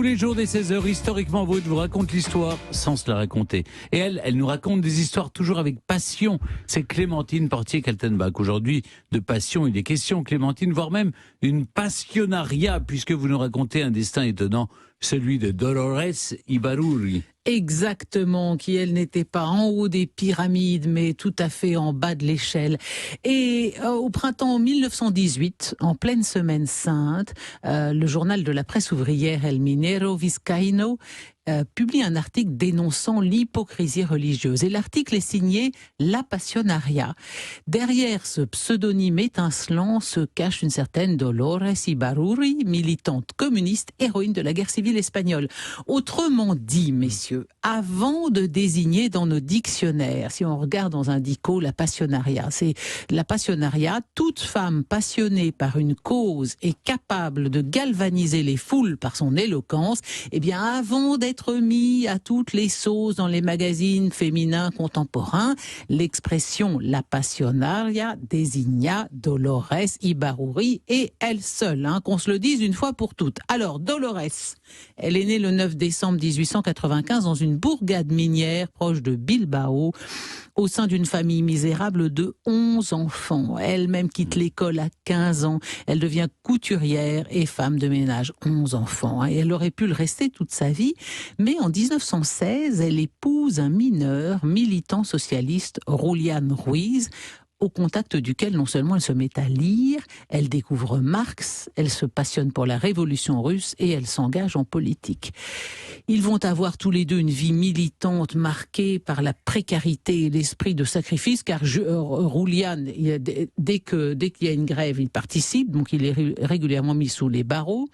les jours dès 16h, Historiquement Vôtre vous raconte l'histoire sans se la raconter. Et elle nous raconte des histoires toujours avec passion. C'est Clémentine Portier-Kaltenbach. Aujourd'hui, de passion, il est question, Clémentine, voire même une passionnariat, puisque vous nous racontez un destin étonnant, celui de Dolores Ibarruri. Exactement, qui elle n'était pas en haut des pyramides, mais tout à fait en bas de l'échelle. Et au printemps 1918, en pleine semaine sainte, le journal de la presse ouvrière El Minero Vizcaíno publie un article dénonçant l'hypocrisie religieuse. Et l'article est signé La Pasionaria. Derrière ce pseudonyme étincelant se cache une certaine Dolores Ibarruri, militante communiste, héroïne de la guerre civile espagnole. Autrement dit, messieurs, avant de désigner dans nos dictionnaires, si on regarde dans un dico, la Pasionaria, c'est la Pasionaria, toute femme passionnée par une cause et capable de galvaniser les foules par son éloquence, eh bien, avant d'être mis à toutes les sauces dans les magazines féminins contemporains, l'expression la Pasionaria désigna Dolores Ibarruri et elle seule, qu'on se le dise une fois pour toutes. Alors, Dolores, elle est née le 9 décembre 1895 dans une bourgade minière proche de Bilbao, au sein d'une famille misérable de 11 enfants. Elle-même quitte l'école à 15 ans. Elle devient couturière et femme de ménage. 11 enfants. Et elle aurait pu le rester toute sa vie. Mais en 1916, elle épouse un mineur, militant socialiste, Julián Ruiz, au contact duquel non seulement elle se met à lire, elle découvre Marx, elle se passionne pour la révolution russe et elle s'engage en politique. Ils vont avoir tous les deux une vie militante marquée par la précarité et l'esprit de sacrifice, car Julián, dès qu'il y a une grève, il participe, donc il est régulièrement mis sous les barreaux,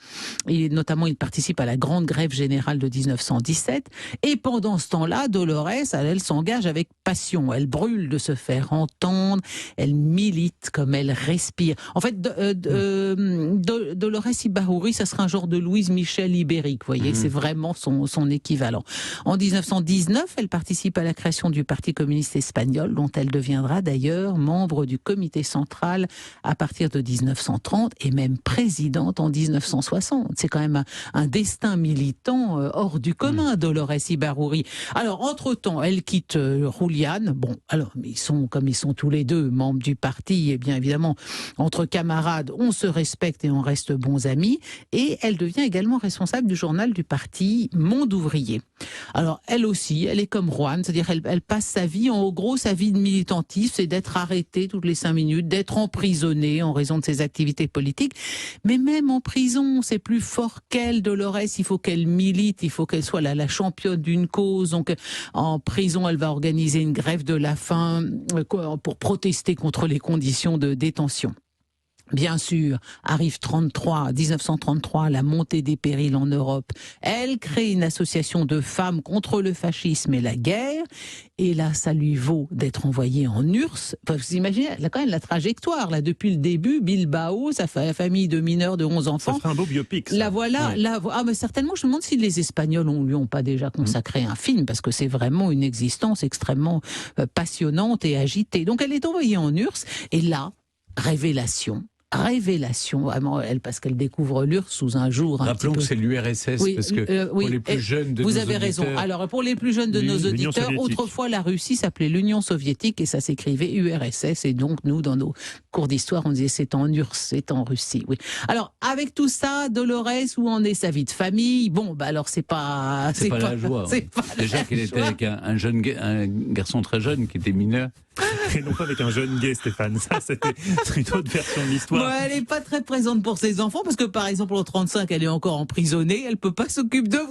et notamment il participe à la grande grève générale de 1917, et pendant ce temps-là, Dolores, elle s'engage avec passion, elle brûle de se faire entendre, elle milite comme elle respire. En fait, Dolores Ibarruri, ça sera un genre de Louise Michel ibérique, vous voyez, c'est vraiment son équivalent. En 1919, elle participe à la création du Parti communiste espagnol, dont elle deviendra d'ailleurs membre du comité central à partir de 1930 et même présidente en 1960. C'est quand même un destin militant hors du commun, Dolores Ibarruri. Alors, entre-temps, elle quitte Julián. Bon, alors, ils sont tous les deux membres du parti, et bien évidemment, entre camarades, on se respecte et on reste bons amis. Et elle devient également responsable du journal du parti Monde Ouvrier. Alors, elle aussi, elle est comme Juan, c'est-à-dire elle passe sa vie, en gros, sa vie de militantisme, c'est d'être arrêtée toutes les 5 minutes, d'être emprisonnée en raison de ses activités politiques. Mais même en prison, c'est plus fort qu'elle, Dolores, il faut qu'elle milite, il faut qu'elle soit la championne d'une cause. Donc, en prison, elle va organiser une grève de la faim pour protester contre les conditions de détention. Bien sûr, arrive 1933, la montée des périls en Europe. Elle crée une association de femmes contre le fascisme et la guerre. Et là, ça lui vaut d'être envoyée en URSS. Enfin, vous imaginez, là, quand même, la trajectoire, là, depuis le début, Bilbao, sa famille de mineurs de 11 enfants. Ça ferait un beau biopic, ça. La voilà, ouais. Mais certainement, je me demande si les Espagnols lui ont pas déjà consacré un film, parce que c'est vraiment une existence extrêmement passionnante et agitée. Donc, elle est envoyée en URSS. Et là, révélation, vraiment, parce qu'elle découvre l'URSS sous un jour. Rappelons que c'est l'URSS, oui, parce que pour les plus jeunes de nos auditeurs... Vous avez raison. Alors, pour les plus jeunes de nos auditeurs, autrefois, la Russie s'appelait l'Union soviétique et ça s'écrivait URSS. Et donc, nous, dans nos cours d'histoire, on disait c'est en URSS, c'est en Russie. Oui. Alors, avec tout ça, Dolores, où en est sa vie de famille? Bon, alors, c'est pas la joie. Déjà qu'elle était avec un garçon très jeune qui était mineur. Et non pas avec un jeune gay, Stéphane. Ça, c'était une autre version de l'histoire. Ouais, elle n'est pas très présente pour ses enfants, parce que par exemple, en 35, elle est encore emprisonnée, elle ne peut pas s'occuper d'eux.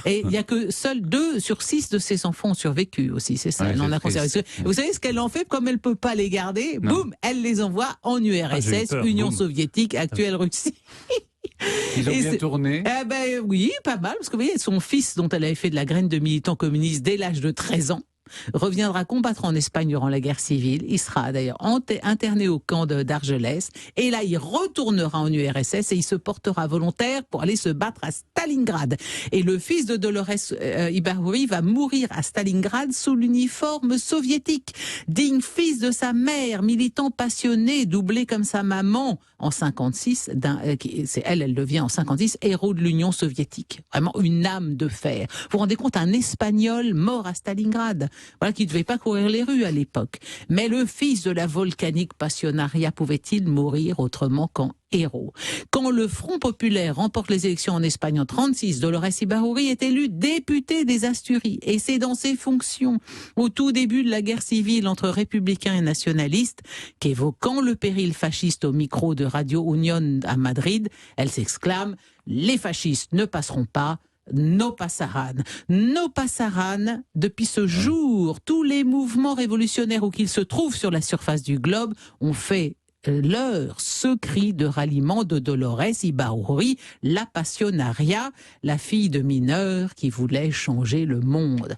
Et il n'y a que seuls 2 sur 6 de ses enfants ont survécu aussi, c'est ça, elle en a conservé. Vous savez ce qu'elle en fait? Comme elle ne peut pas les garder, boum, elle les envoie en URSS, Union soviétique, actuelle Russie. Ils ont bien tourné? Oui, pas mal, parce que vous voyez, son fils, dont elle avait fait de la graine de militant communiste dès l'âge de 13 ans, reviendra combattre en Espagne durant la guerre civile. Il sera d'ailleurs interné au camp d'Argelès. Et là, il retournera en URSS et il se portera volontaire pour aller se battre à Stalingrad. Et le fils de Dolores Ibárruri va mourir à Stalingrad sous l'uniforme soviétique. Digne fils de sa mère, militant passionné, doublé comme sa maman en 56. Elle devient en 56 héros de l'Union soviétique. Vraiment une âme de fer. Vous vous rendez compte, un Espagnol mort à Stalingrad, voilà, qui ne devait pas courir les rues à l'époque. Mais le fils de la volcanique passionnariat pouvait-il mourir autrement qu'en héros? Quand le Front populaire remporte les élections en Espagne en 36, Dolores Ibárruri est élu député des Asturies. Et c'est dans ses fonctions, au tout début de la guerre civile entre républicains et nationalistes, qu'évoquant le péril fasciste au micro de Radio Unión à Madrid, elle s'exclame « Les fascistes ne passeront pas ». No pasarán. No pasarán. Depuis ce jour, tous les mouvements révolutionnaires où qu'ils se trouvent sur la surface du globe ont fait leur ce cri de ralliement de Dolores Ibárruri, la passionaria, la fille de mineur qui voulait changer le monde.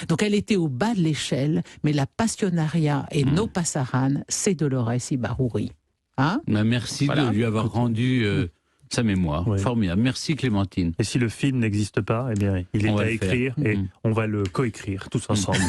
Donc elle était au bas de l'échelle, mais la passionaria et no pasarán, c'est Dolores Ibárruri. Merci de lui avoir rendu sa mémoire. Ouais. Formidable. Merci Clémentine. Et si le film n'existe pas, eh bien, il est à écrire et on va le coécrire tous ensemble.